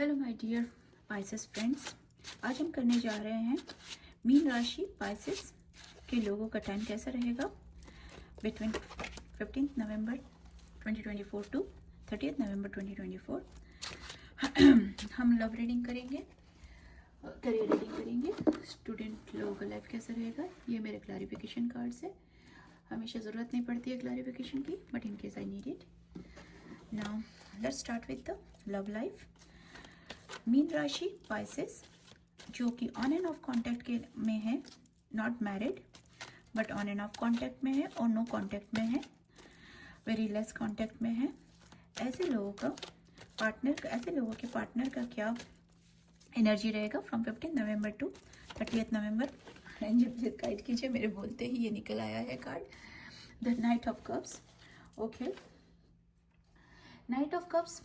Hello my dear Pisces friends, आज हम करने जा रहे हैं मीन राशि पाइसेस के लोगों का टाइम कैसा रहेगा बिटवीन 15 नवंबर 2024 टू 30 नवंबर 2024। हम लव रीडिंग करेंगे, करियर रीडिंग करेंगे, स्टूडेंट लोगों का लाइफ कैसा रहेगा। ये मेरे क्लैरिफिकेशन कार्ड्स है। हमेशा ज़रूरत नहीं पड़ती है क्लैरिफिकेशन की, but in case I need it. Now let's start with the love life. Mean राशि पाइसेस जो कि ऑन एंड ऑफ कॉन्टैक्ट के में है, not married but on and off contact में है और नो कॉन्टैक्ट में है, वेरी लेस कॉन्टैक्ट में है। ऐसे लोगों का पार्टनर, ऐसे लोगों के पार्टनर का क्या एनर्जी रहेगा from 15 November to 30 November. Angel please guide कीजिए, मेरे बोलते ही ये निकल आया है card, the knight of cups. Okay, knight of cups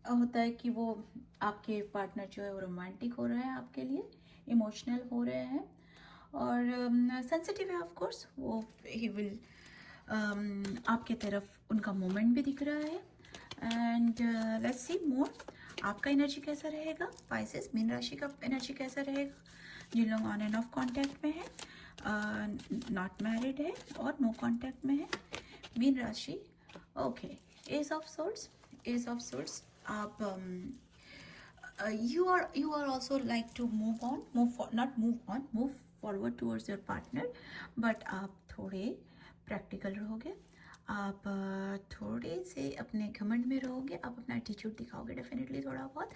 होता है कि वो आपके पार्टनर जो है वो रोमांटिक हो रहे हैं, आपके लिए इमोशनल हो रहे हैं और सेंसिटिव है। ऑफ कोर्स वो ही विल आपके तरफ उनका मोमेंट भी दिख रहा है। एंड लेट्स सी मोर, आपका एनर्जी कैसा रहेगा पाइसेस, मीन राशि का एनर्जी कैसा रहेगा। जिन लोग ऑन एंड ऑफ कॉन्टैक्ट में है, नॉट मैरिड है और नो कॉन्टैक्ट में है, मीन राशि। Okay, S of swords, S of swords. आप you are also like to move on, not move on, move forward towards your partner, but आप थोड़े प्रैक्टिकल रहोगे, आप थोड़े से अपने घमंड में रहोगे, आप अपना एटीट्यूड दिखाओगे डेफिनेटली। थोड़ा बहुत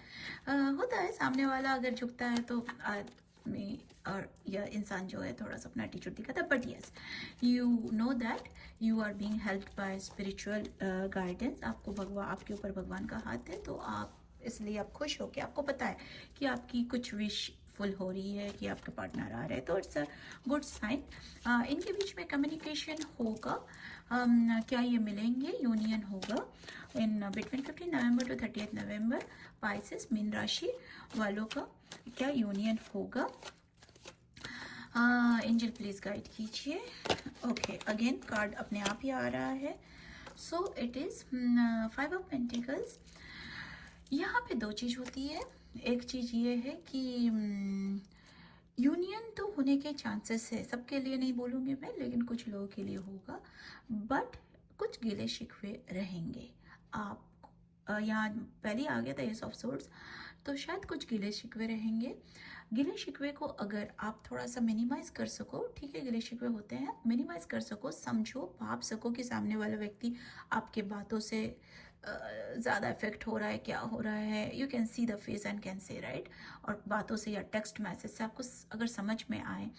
होता है, सामने वाला अगर झुकता है तो आदमी और यह इंसान जो है थोड़ा सा अपना एटीट्यूड दिखाता है, but yes you know that you are being helped by spiritual guidance. आपको भगवान, आपके ऊपर भगवान का हाथ है, तो आप इसलिए आप खुश हो कि आपको पता है कि आपकी कुछ विश फुल हो रही है, कि आपके पार्टनर आ रहे हैं, तो इट्स अ गुड साइन। इनके बीच में कम्युनिकेशन होगा। क्या ये मिलेंगे, यूनियन होगा in between 15 November to 30 November. Pisces मीन राशि वालों का क्या यूनियन होगा। एंजल प्लीज गाइड कीजिए। ओके, अगेन कार्ड अपने आप ही आ रहा है। So it is 5 of pentacles. यहाँ पे दो चीज़ होती है। एक चीज़ ये है कि यूनियन तो होने के चांसेस है, सबके लिए नहीं बोलूँगी मैं, लेकिन कुछ लोगों के लिए होगा, बट कुछ गिले शिकवे रहेंगे। आप यहाँ पहले आ गया था एस ऑफ सोर्ड्स, तो शायद कुछ गिले शिकवे रहेंगे। गिले शिकवे को अगर आप थोड़ा सा मिनिमाइज कर सको, ठीक है, गिले शिकवे होते हैं, मिनिमाइज कर सको, समझो, भाप सको कि सामने वाला व्यक्ति आपके बातों से ज़्यादा इफेक्ट हो रहा है, क्या हो रहा है, you can see the face and can say right. और बातों से या टेक्स्ट मैसेज से आपको अगर समझ में आए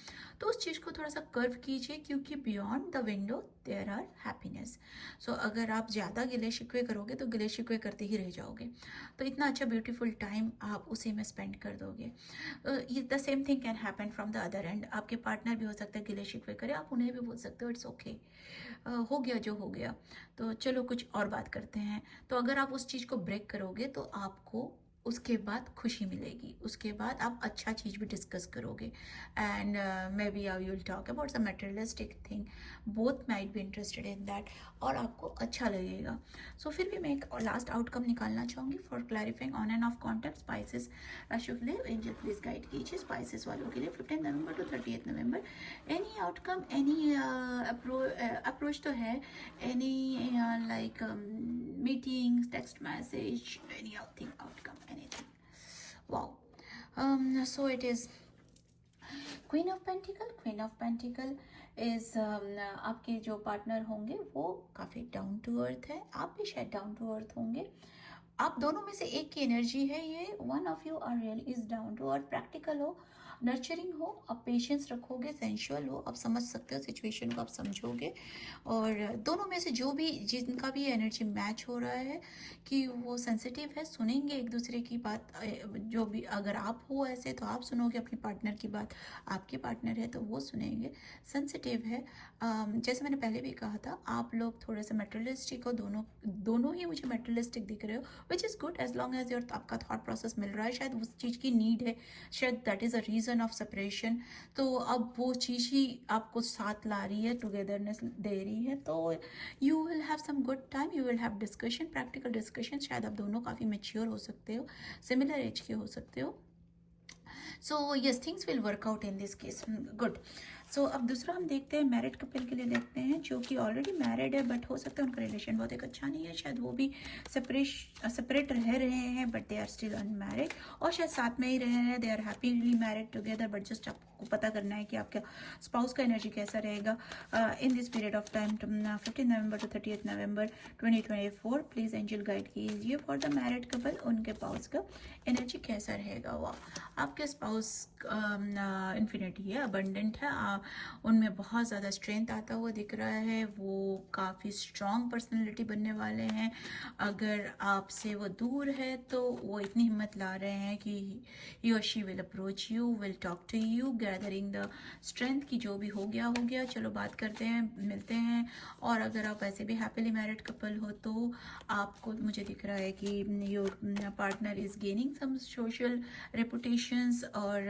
तो उस चीज़ को थोड़ा सा कर्व कीजिए, क्योंकि beyond the window there are happiness. So अगर आप ज़्यादा गिले शिकवे करोगे तो गिले शिकवे करते ही रह जाओगे, तो इतना अच्छा ब्यूटीफुल टाइम आप उसी में स्पेंड कर दोगे। The same thing can happen from the other and. आपके पार्टनर भी हो सकता है गिले शिकवे करे, आप उन्हें भी बोल सकते हो इट्स ओके, हो गया जो हो गया, तो चलो कुछ और बात करते हैं। तो अगर आप उस चीज़ को ब्रेक करोगे तो आपको उसके बाद खुशी मिलेगी, उसके बाद आप अच्छा चीज़ भी डिस्कस करोगे। And maybe you will talk about some materialistic thing, both might be interested in that, और आपको अच्छा लगेगा। सो फिर भी मैं एक लास्ट आउटकम निकालना चाहूँगी for clarifying on and off contact. Pisces राशि के लिए एंजल प्लीज गाइड कीजिए, स्पाइसेस वालों के लिए 15 November to 30 November. Any outcome, any approach तो है, any like meetings, text message, anything outcome, anything. Wow. So it is Queen of Pentacle. Queen of Pentacle is आपके जो पार्टनर होंगे वो काफ़ी डाउन टू अर्थ है, आप भी शायद डाउन टू अर्थ होंगे। आप दोनों में से एक की एनर्जी है ये। One of you are real is down to earth, practical हो, नर्चरिंग हो, आप पेशेंस रखोगे, सेंशुअल हो, आप समझ सकते हो सिचुएशन को, आप समझोगे। और दोनों में से जो भी, जिनका भी एनर्जी मैच हो रहा है कि वो सेंसिटिव है, सुनेंगे एक दूसरे की बात। जो भी, अगर आप हो ऐसे तो आप सुनोगे अपने पार्टनर की बात, आपके पार्टनर है तो वो सुनेंगे, सेंसिटिव है। जैसे मैंने पहले भी कहा था, आप लोग थोड़े से मेटेरियलिस्टिक हो, दोनों ही मुझे मेटेरियलिस्टिक दिख रहे हो, which is good as long as your आपका थॉट प्रोसेस मिल रहा है, शायद उस चीज़ की नीड है, शायद that is a reason of separation. तो अब वो चीज़ ही आपको साथ ला रही है, टुगेदरनेस दे रही है, तो you will have some good time, you will have discussion, practical discussion. शायद आप दोनों काफ़ी मेच्योर हो सकते हो, सिमिलर एज के हो सकते हो। So yes, things will work out in this case, good. So अब दूसरा हम देखते हैं मैरिड कपल के लिए, देखते हैं जो कि ऑलरेडी मैरिड है बट हो सकता है उनका रिलेशन बहुत एक अच्छा नहीं है, शायद वो भी सेपरेट रह रहे हैं but they are still unmarried, और शायद साथ में ही रह रहे हैं, they are happily married together, but just आपको पता करना है कि आपका स्पाउस का एनर्जी कैसा रहेगा in this period of time 15 November to 30 November 2024। Please angel guide कीजिए फॉर द मैरिड कपल, उनके स्पाउस का एनर्जी कैसा रहेगा। वाह, आपके स्पाउस इन्फिनिटी है, अबंडेंट है, उनमें बहुत ज़्यादा स्ट्रेंथ आता हुआ दिख रहा है, वो काफ़ी स्ट्रॉन्ग पर्सनैलिटी बनने वाले हैं। अगर आपसे वो दूर है तो वो इतनी हिम्मत ला रहे हैं कि ही और she will approach you, will talk to you, gathering the strength की जो भी हो गया, चलो बात करते हैं, मिलते हैं। और अगर आप वैसे भी हैप्पीली मैरिड कपल हो तो आपको मुझे दिख रहा है कि your partner is gaining some social reputations, और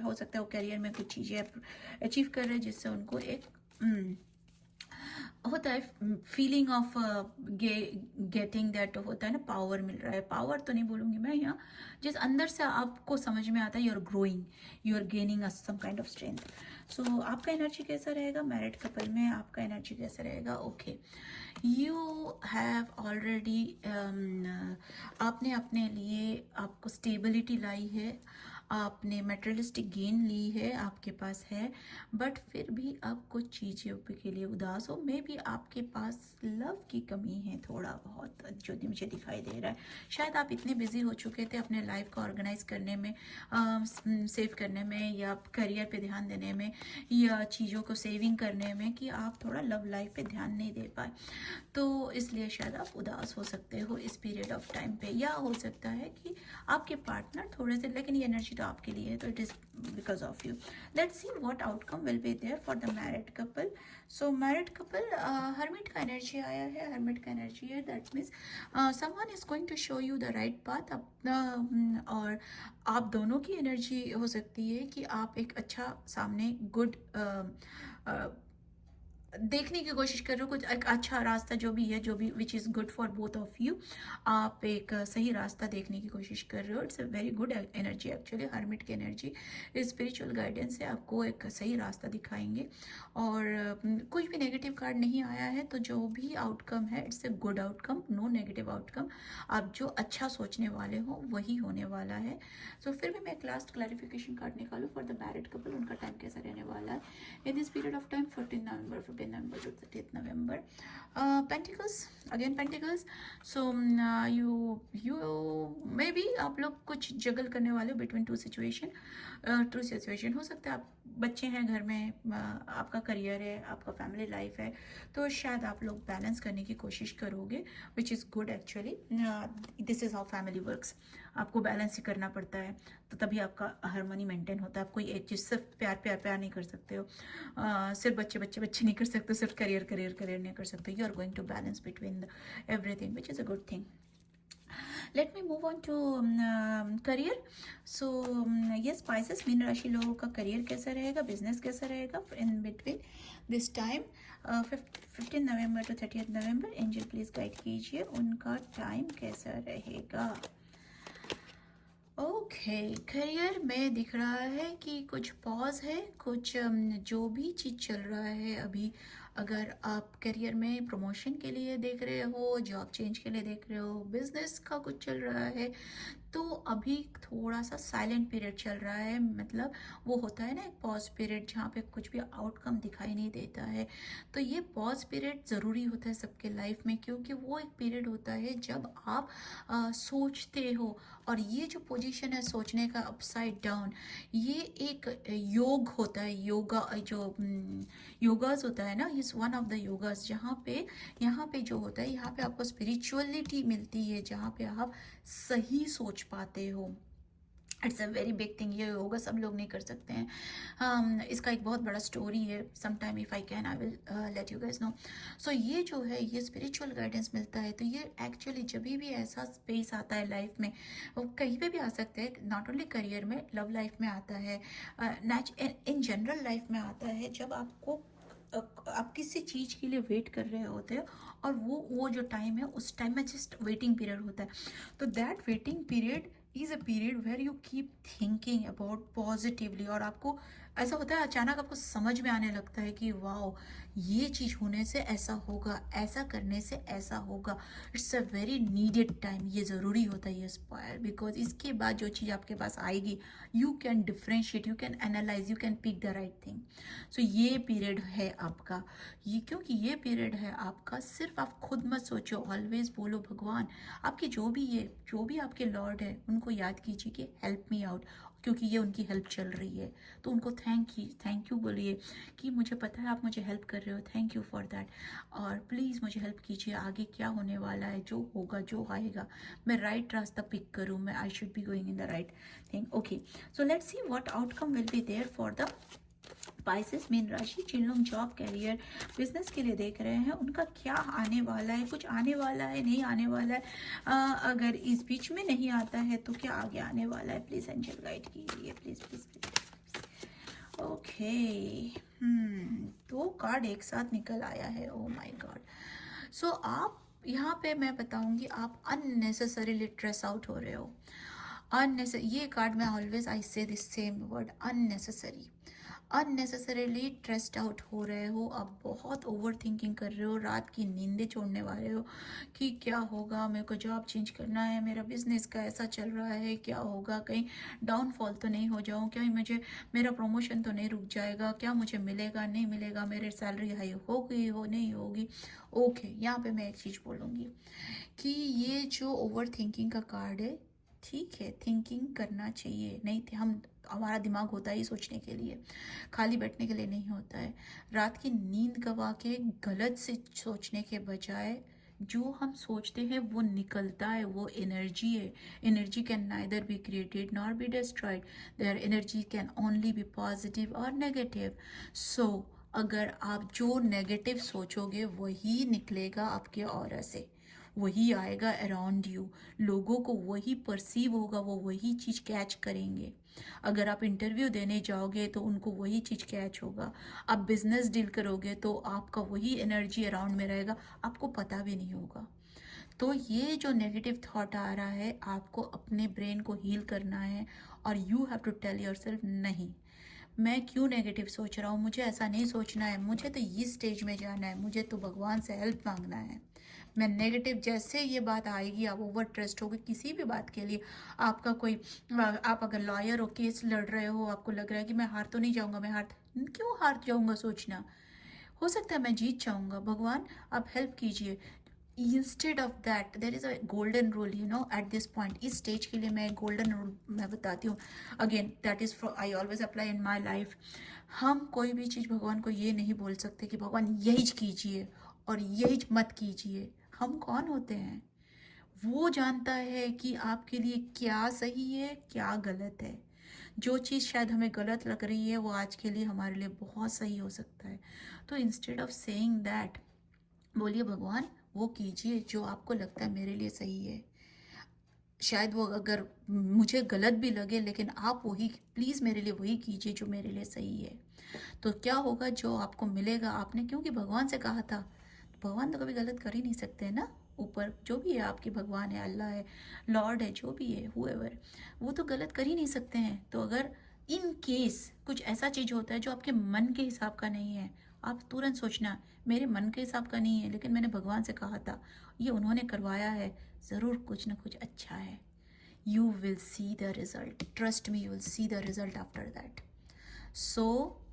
हो सकता है वो करियर में कुछ चीज़ें अचीव कर रहे हैं जिससे उनको एक होता है फीलिंग ऑफ गेटिंग दैट, होता है ना, पावर मिल रहा है। पावर तो नहीं बोलूँगी मैं यहाँ, जिस अंदर से आपको समझ में आता है you are growing, you are gaining some kind of strength. So आपका एनर्जी कैसा रहेगा मैरिड कपल में, आपका एनर्जी कैसा रहेगा। ओके, यू हैव ऑलरेडी, आपने अपने लिए आपको स्टेबिलिटी लाई है, आपने मटेरियलिस्टिक गेन ली है, आपके पास है, बट फिर भी आप कुछ चीज़ों के लिए उदास हो। मे भी आपके पास लव की कमी है थोड़ा बहुत, जो मुझे दिखाई दे रहा है। शायद आप इतने बिजी हो चुके थे अपने लाइफ को ऑर्गेनाइज करने में, सेव करने में, या करियर पे ध्यान देने में, या चीज़ों को सेविंग करने में, कि आप थोड़ा लव लाइफ पे ध्यान नहीं दे पाए, तो इसलिए शायद आप उदास हो सकते हो इस पीरियड ऑफ टाइम पे। या हो सकता है कि आपके पार्टनर थोड़े से, लेकिन ये एनर्जी तो आपके लिए है, तो it is because of you. Let's see what outcome will be there for the married couple. So married couple, hermit का एनर्जी आया है, हर्मिट का एनर्जी है, that means someone is going to show you the right path अपना, और आप दोनों की एनर्जी हो सकती है कि आप एक अच्छा सामने गुड देखने की कोशिश कर रहे हो, कुछ एक अच्छा रास्ता जो भी है, जो भी विच is good for both of you, आप एक सही रास्ता देखने की कोशिश कर रहे हो। It's a very good energy actually, hermit की एनर्जी स्पिरिचुअल गाइडेंस से आपको एक सही रास्ता दिखाएंगे। और कुछ भी नेगेटिव कार्ड नहीं आया है, तो जो भी आउटकम है it's a good outcome, no negative outcome. आप जो अच्छा सोचने वाले हो वही होने वाला है। सो फिर भी मैं एक लास्ट क्लैरिफिकेशन कार्ड निकालूँ फॉर द मैरिड कपल, उनका टाइम कैसा रहने वाला है in this period of time, 14 November, 15 November to 30th November. Pentacles, again Pentacles. So you maybe आप लोग कुछ जगल करने वाले हो between two situation हो सकता है आप बच्चे हैं घर में, आपका करियर है, आपका फैमिली लाइफ है, तो शायद आप लोग बैलेंस करने की कोशिश करोगे, विच is good actually. This is how family works, आपको बैलेंस ही करना पड़ता है, तो तभी आपका हारमोनी मेंटेन होता है। आप कोई एक चीज़ सिर्फ प्यार नहीं कर सकते हो, सिर्फ बच्चे नहीं कर सकते, सिर्फ करियर नहीं कर सकते। You are going to balance between everything, which is a good thing. Let me move on to career. So ये स्पाइसेस, मीन राशि लोगों का करियर कैसा रहेगा, बिजनेस कैसा रहेगा in between this time 15 November to 30 November. Angel please guide कीजिए, उनका टाइम कैसा रहेगा। ओके, करियर में दिख रहा है कि कुछ पॉज है, कुछ जो भी चीज़ चल रहा है अभी, अगर आप करियर में प्रमोशन के लिए देख रहे हो, जॉब चेंज के लिए देख रहे हो, बिजनेस का कुछ चल रहा है, तो अभी थोड़ा सा साइलेंट पीरियड चल रहा है। मतलब वो होता है ना एक पॉज पीरियड, जहाँ पे कुछ भी आउटकम दिखाई नहीं देता है, तो ये पॉज पीरियड ज़रूरी होता है सबके लाइफ में, क्योंकि वो एक पीरियड होता है जब आप सोचते हो, और ये जो पोजीशन है सोचने का अपसाइड डाउन, ये एक योग होता है, योगा जो योगास होता है ना, इस वन ऑफ द योगास, जहाँ पे यहाँ पे जो होता है, यहाँ पे आपको स्पिरिचुअलिटी मिलती है, जहाँ पे आप सही सोच पाते हो। It's a very big thing, ये होगा सब लोग नहीं कर सकते हैं। इसका एक बहुत बड़ा स्टोरी है, some time if I can I will let you guys know. So ये जो है ये स्पिरिचुअल गाइडेंस मिलता है, तो ये एक्चुअली जब भी ऐसा स्पेस आता है लाइफ में, वो कहीं पे भी आ सकता है, नॉट ओनली करियर में, लव लाइफ में आता है, इन जनरल लाइफ में आता है, जब आपको आप किसी चीज़ के लिए वेट कर रहे होते हैं और वो जो टाइम है उस टाइम में जस्ट वेटिंग पीरियड होता है। तो that waiting period is a period where you keep thinking about positively, और आपको ऐसा होता है अचानक आपको समझ में आने लगता है कि वाओ, ये चीज़ होने से ऐसा होगा, ऐसा करने से ऐसा होगा। It's a very needed time, ये ज़रूरी होता है ये स्पायर, बिकॉज इसके बाद जो चीज़ आपके पास आएगी you can differentiate, you can analyse, you can pick the right thing. So ये पीरियड है आपका, ये क्योंकि ये पीरियड है आपका, सिर्फ आप खुद मत सोचो, ऑलवेज बोलो भगवान, आपके जो भी आपके लॉर्ड है उनको याद कीजिए कि हेल्प मी आउट, क्योंकि ये उनकी हेल्प चल रही है, तो उनको थैंक यू बोलिए कि मुझे पता है आप मुझे हेल्प कर रहे हो, थैंक यू फॉर दैट, और प्लीज़ मुझे हेल्प कीजिए, आगे क्या होने वाला है, जो होगा जो आएगा मैं राइट रास्ता पिक करूँ, मैं I should be going in the right thing. Okay, so let's see what outcome will be there for the Pisces मीन राशि। जिन लोग जॉब कैरियर बिजनेस के लिए देख रहे हैं उनका क्या आने वाला है, कुछ आने वाला है, नहीं आने वाला है, अगर इस बीच में नहीं आता है तो क्या आगे आने वाला है, प्लीज एंजल गाइड कीजिए, प्लीज प्लीज प्लीज। ओके, दो कार्ड एक साथ निकल आया है, ओ माय गॉड। सो आप यहाँ पे मैं बताऊंगी आप अननेसेसरीली स्ट्रेस आउट हो रहे हो। ये कार्ड में ऑलवेज आई से this same word, unnecessary, unnecessarily stressed out हो रहे हो, आप बहुत ओवर थिंकिंग कर रहे हो, रात की नींदें छोड़ने वाले हो कि क्या होगा, मेरे को जॉब चेंज करना है, मेरा बिजनेस का ऐसा चल रहा है, क्या होगा, कहीं डाउनफॉल तो नहीं हो जाऊँ, क्या मुझे मेरा प्रमोशन तो नहीं रुक जाएगा, क्या मुझे मिलेगा नहीं मिलेगा, मेरे सैलरी हाई होगी हो नहीं होगी। ओके, यहाँ पे मैं एक चीज़ बोलूँगी कि ये जो ओवर थिंकिंग का कार्ड है, ठीक है थिंकिंग करना चाहिए, नहीं थे हम, हमारा दिमाग होता है ही सोचने के लिए, खाली बैठने के लिए नहीं होता है। रात की नींद गवा के गलत से सोचने के बजाय जो हम सोचते हैं वो निकलता है, वो एनर्जी है। Energy can neither be created nor be destroyed, their energy can only be positive और नेगेटिव। सो अगर आप जो नेगेटिव सोचोगे वही निकलेगा आपके ऑरा से, वही आएगा अराउंड यू, लोगों को वही परसीव होगा, वो वही चीज़ कैच करेंगे। अगर आप इंटरव्यू देने जाओगे तो उनको वही चीज़ कैच होगा, आप बिजनेस डील करोगे तो आपका वही एनर्जी अराउंड में रहेगा, आपको पता भी नहीं होगा। तो ये जो नेगेटिव थॉट आ रहा है आपको अपने ब्रेन को हील करना है, और you have to tell yourself नहीं, मैं क्यों नेगेटिव सोच रहा हूँ, मुझे ऐसा नहीं सोचना है, मुझे तो इस स्टेज में जाना है, मुझे तो भगवान से हेल्प मांगना है। मैं नेगेटिव जैसे ये बात आएगी, आप ओवर ट्रस्ट होगे किसी भी बात के लिए, आपका कोई आप अगर लॉयर हो, केस लड़ रहे हो, आपको लग रहा है कि मैं हार तो नहीं जाऊंगा, क्यों हार जाऊंगा सोचना, हो सकता है मैं जीत जाऊंगा, भगवान आप हेल्प कीजिए। Instead of that there is a golden rule, you know, at this point, इस स्टेज के लिए मैं गोल्डन रूल मैं बताती हूँ, again that is for I always apply in my life. हम कोई भी चीज़ भगवान को ये नहीं बोल सकते कि भगवान यही कीजिए और यही मत कीजिए। हम कौन होते हैं, वो जानता है कि आपके लिए क्या सही है क्या गलत है। जो चीज़ शायद हमें गलत लग रही है वो आज के लिए हमारे लिए बहुत सही हो सकता है। तो इंस्टेड ऑफ सेइंग दैट, बोलिए भगवान वो कीजिए जो आपको लगता है मेरे लिए सही है, शायद वो अगर मुझे गलत भी लगे लेकिन आप वही प्लीज़ मेरे लिए वही कीजिए जो मेरे लिए सही है। तो क्या होगा, जो आपको मिलेगा, आपने क्योंकि भगवान से कहा था, भगवान तो कभी गलत कर ही नहीं सकते हैं ना, ऊपर जो भी है आपके भगवान है, अल्लाह है, लॉर्ड है, जो भी है हुएवर, वो तो गलत कर ही नहीं सकते हैं। तो अगर इन केस कुछ ऐसा चीज़ होता है जो आपके मन के हिसाब का नहीं है, आप तुरंत सोचना मेरे मन के हिसाब का नहीं है लेकिन मैंने भगवान से कहा था, ये उन्होंने करवाया है, ज़रूर कुछ ना कुछ अच्छा है। You will see the result, trust me, you will see the result after that. So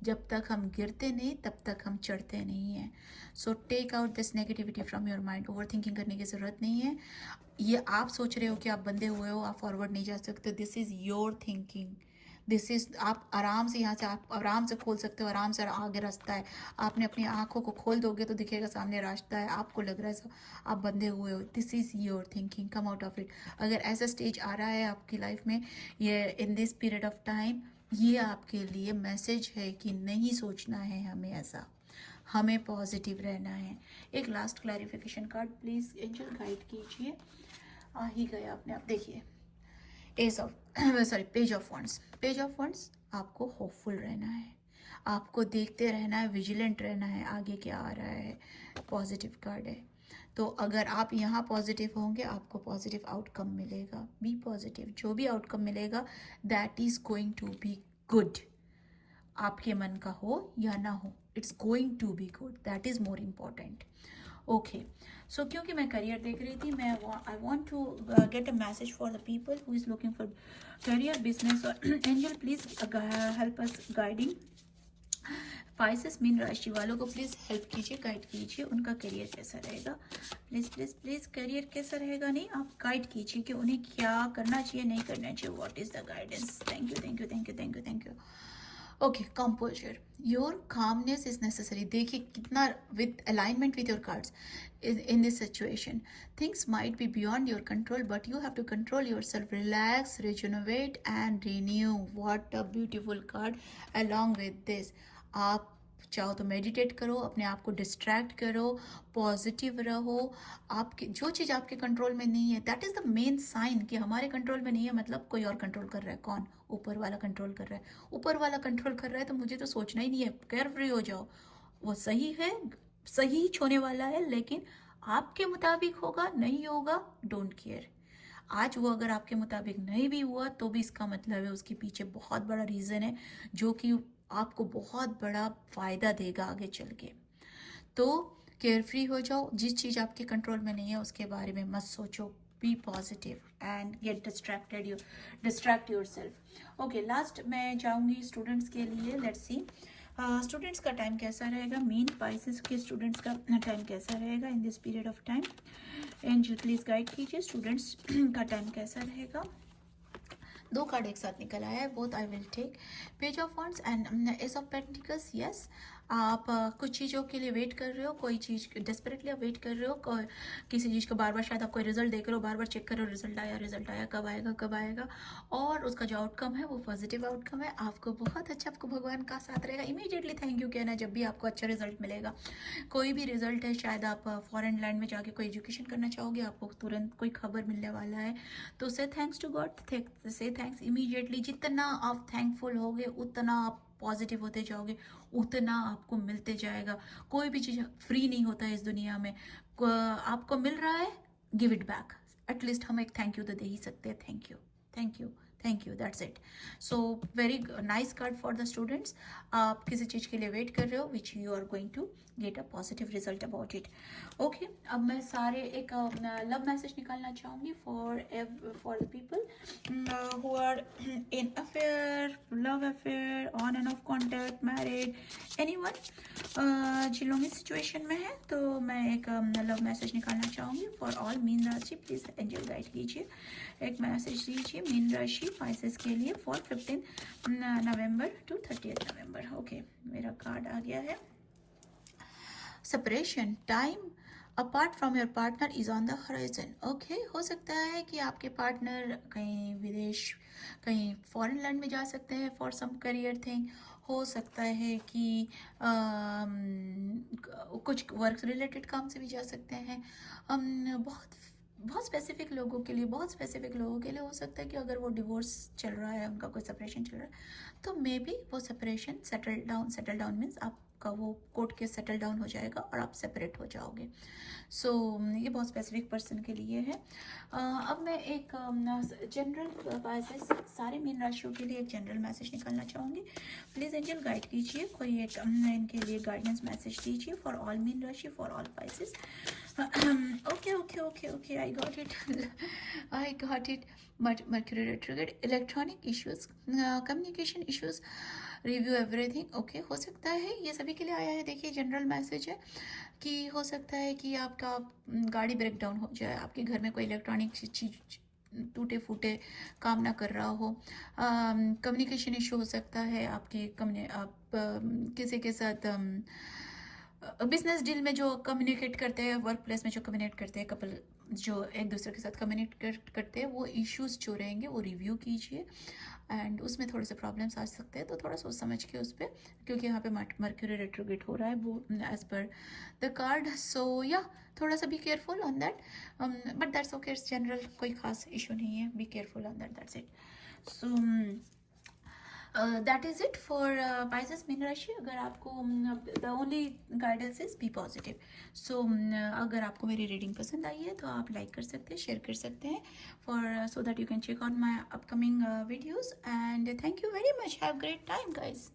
जब तक हम गिरते नहीं तब तक हम चढ़ते नहीं हैं। So take out this negativity from your mind, over thinking करने की ज़रूरत नहीं है। ये आप सोच रहे हो कि आप बंधे हुए हो, आप फॉरवर्ड नहीं जा सकते, this is your thinking, this is, आप आराम से यहाँ से आप आराम से खोल सकते हो, आराम से आगे रास्ता है। आपने अपनी आँखों को खोल दोगे तो दिखेगा सामने रास्ता है, आपको लग रहा है सब आप बंधे हुए हो। This is your thinking, come out of it. अगर ऐसा स्टेज आ रहा है आपकी लाइफ में, ये इन दिस पीरियड ऑफ टाइम, ये आपके लिए मैसेज है कि नहीं सोचना है हमें ऐसा, हमें पॉजिटिव रहना है। एक last clarification card please angel guide कीजिए। आ ही गया अपने आप, देखिए ace of sorry page of wands. Page of wands, आपको होपफुल रहना है, आपको देखते रहना है, विजिलेंट रहना है, आगे क्या आ रहा है। पॉजिटिव कार्ड है, तो अगर आप यहाँ पॉजिटिव होंगे आपको पॉजिटिव आउटकम मिलेगा। बी पॉजिटिव, जो भी आउटकम मिलेगा that is going to be good, आपके मन का हो या ना हो, it's going to be good, that is more important. Okay, so क्योंकि मैं करियर देख रही थी, मैं I want to get a message for the people who is looking for career, business. Angel please help us guiding Pisces मीन राशि वालों को प्लीज़ हेल्प कीजिए, गाइड कीजिए, उनका करियर कैसा रहेगा। प्लीज़ प्लीज़ प्लीज़, करियर कैसा रहेगा नहीं, आप गाइड कीजिए कि उन्हें क्या करना चाहिए, नहीं करना चाहिए। What is the guidance. Thank you thank you thank you thank you thank you. Okay, composer, your calmness is necessary. देखिए कितना with alignment with your cards in this situation. Things might be beyond your control, but you have to control yourself. Relax, rejuvenate, and renew. What a beautiful card. Along with this, आप चाहो तो meditate करो, अपने आप को distract करो, positive रहो। आपके जो चीज़ आपके कंट्रोल में नहीं है, that is the main sign कि हमारे कंट्रोल में नहीं है, मतलब कोई और कंट्रोल कर रहा है। कौन? ऊपर वाला कंट्रोल कर रहा है। ऊपर वाला कंट्रोल कर रहा है तो मुझे तो सोचना ही नहीं है, केयर फ्री हो जाओ। वो सही है, सही होने वाला है, लेकिन आपके मुताबिक होगा नहीं होगा, डोंट केयर। आज वो अगर आपके मुताबिक नहीं भी हुआ तो भी इसका मतलब है उसके पीछे बहुत बड़ा रीज़न है जो कि आपको बहुत बड़ा फ़ायदा देगा आगे चल के। तो केयर फ्री हो जाओ, जिस चीज़ आपके कंट्रोल में नहीं है उसके बारे में मत सोचो। Be positive and get distract yourself. ओके, लास्ट मैं जाऊंगी स्टूडेंट्स के लिए। लेट्स सी स्टूडेंट्स का टाइम कैसा रहेगा, मीन पाइसेस के स्टूडेंट्स का टाइम कैसा रहेगा in this period of time. Angel please guide कीजिए, स्टूडेंट्स का टाइम कैसा रहेगा। दो कार्ड एक साथ निकल आया है, both I will take. Page of wands and ace of pentacles. Yes, आप कुछ चीज़ों के लिए वेट कर रहे हो, कोई चीज़ डेस्परेटली आप वेट कर रहे हो, किसी चीज़ का बार बार शायद आप कोई रिजल्ट देख रहे हो, बार बार चेक कर रहे हो, रिजल्ट आया, कब आएगा कब आएगा, और उसका जो आउटकम है वो पॉजिटिव आउटकम है। आपको बहुत अच्छा, आपको भगवान का साथ रहेगा। इमीडिएटली थैंक यू कहना जब भी आपको अच्छा रिजल्ट मिलेगा। कोई भी रिजल्ट है, शायद आप फॉरेन लैंड में जाके कोई एजुकेशन करना चाहोगे, आपको तुरंत कोई खबर मिलने वाला है, तो से थैंक्स टू गॉड, से थैंक्स इमीडिएटली। जितना आप थैंकफुल होगे उतना आप पॉजिटिव होते जाओगे, उतना आपको मिलते जाएगा। कोई भी चीज़ फ्री नहीं होता है इस दुनिया में। आपको मिल रहा है, गिव इट बैक। एटलीस्ट हम एक थैंक यू तो दे ही सकते हैं। Thank you thank you thank you, that's it. So very nice card for the students. आप किसी चीज़ के लिए वेट कर रहे हो which you are going to get a positive result about it. Okay, अब मैं सारे एक लव मैसेज निकालना चाहूँगी for the people who are in affair, love affair, on and off contact, married, anyone जिन लोग इस सिचुएशन में है, तो मैं एक लव मैसेज निकालना चाहूँगी फॉर ऑल मीन राशि। प्लीज़ एंजल गाइड कीजिए, एक मैसेज दीजिए मीन राशि पाइसेस के लिए for 15 November to 30 November. Okay, मेरा कार्ड आ गया है। Separation time apart from your partner is on the horizon. Okay, हो सकता है कि आपके पार्टनर कहीं विदेश, कहीं फॉरेन लैंड में जा सकते हैं फॉर सम करियर थिंग। हो सकता है कि कुछ वर्क रिलेटेड काम से भी जा सकते हैं। बहुत स्पेसिफिक लोगों के लिए, हो सकता है कि अगर वो डिवोर्स चल रहा है, उनका कोई सेपरेशन चल रहा है, तो मे बी वो सेपरेशन सेटल डाउन मीन्स आपका वो कोर्ट केस सेटल डाउन हो जाएगा और आप सेपरेट हो जाओगे। सो ये बहुत स्पेसिफिक पर्सन के लिए है। अब मैं एक जनरल मैसेज सारे मीन राशियों के लिए एक जनरल मैसेज निकालना चाहूँगी। प्लीज़ एंजल गाइड कीजिए, कोई एक इनके लिए गाइडेंस मैसेज दीजिए फॉर ऑल मीन राशि, for all Pisces. Okay, I got it. But Mercury retrograde, electronic issues, communication issues, review everything. Okay, हो सकता है ये सभी के लिए आया है। देखिए जनरल मैसेज है कि हो सकता है कि आपका गाड़ी ब्रेक डाउन हो जाए, आपके घर में कोई इलेक्ट्रॉनिक चीज टूटे फूटे काम ना कर रहा हो, कम्युनिकेशन इशू हो सकता है आपकी आप किसी के साथ बिजनेस डील में जो कम्युनिकेट करते हैं, वर्क प्लेस में जो कम्युनिकेट करते हैं, कपल जो एक दूसरे के साथ कम्युनिकेट करते हैं, वो इश्यूज जो रहेंगे वो रिव्यू कीजिए एंड उसमें थोड़े से प्रॉब्लम्स आ सकते हैं, तो थोड़ा सोच समझ के उस पर, क्योंकि यहाँ पे मर्क्यूरी रेट्रोग्रेड हो रहा है वो एज पर द कार्ड, सो या थोड़ा सा be careful on that, but that's okay, it's general, कोई खास इशू नहीं है, be careful on that, that's it. So that is it for Pisces मीन राशि. अगर आपको the only guidance is be positive. So अगर आपको मेरी रीडिंग पसंद आई है तो आप लाइक कर सकते हैं, शेयर कर सकते हैं, for so that you can check on my upcoming videos, and thank you very much. Have great time guys.